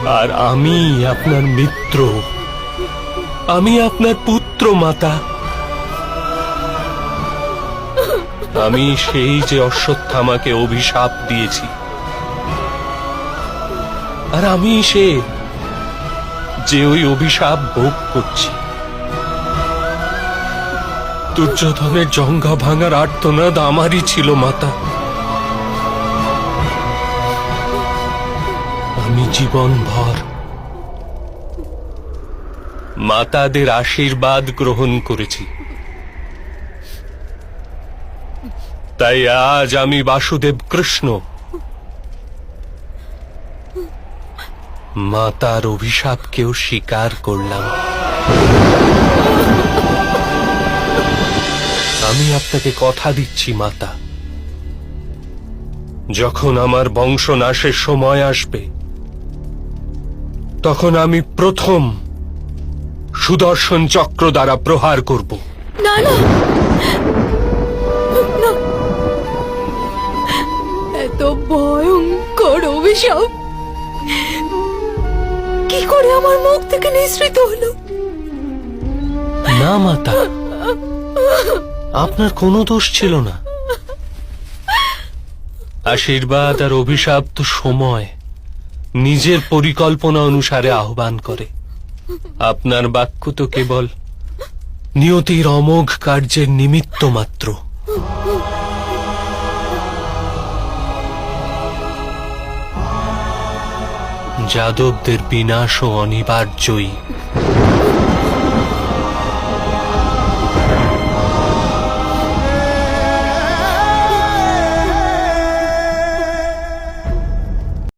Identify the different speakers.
Speaker 1: আর আমি আপনার মিত্র, আমি আপনার পুত্র মাতা। আমি সেই যে অশ্বত্থামাকে অভিশাপ দিয়েছি, আর আমি সে যে ওই অভিশাপ ভোগ করছি। দুর্যোধনের জঙ্ঘা ভাঙার আর্তনাদ আমারই ছিল মাতা। আমি জীবনভর মাতাদের আশীর্বাদ গ্রহণ করেছি, তাই আজ আমি বাসুদেব কৃষ্ণ মাতার অভিশাপকেও স্বীকার করলাম। আমি আপনাকে কথা দিচ্ছি মাতা, যখন আমার বংশনাশের সময় আসবে, তখন আমি প্রথম সুদর্শন চক্র দ্বারা প্রহার করব।
Speaker 2: না না, এত ভয়ঙ্কর অভিশাপ কি করে আমার মুখ থেকে নিঃসৃত হলো?
Speaker 1: না মাতা, আপনার কোনো দোষ ছিল না। আশীর্বাদ আর অভিশাপ তো সময় নিজের পরিকল্পনা অনুসারে আহ্বান করে। আপনার বাক্য তো কেবল নিয়তির অমোঘ কার্যের নিমিত্ত মাত্র। যাদবদের বিনাশও অনিবার্যই।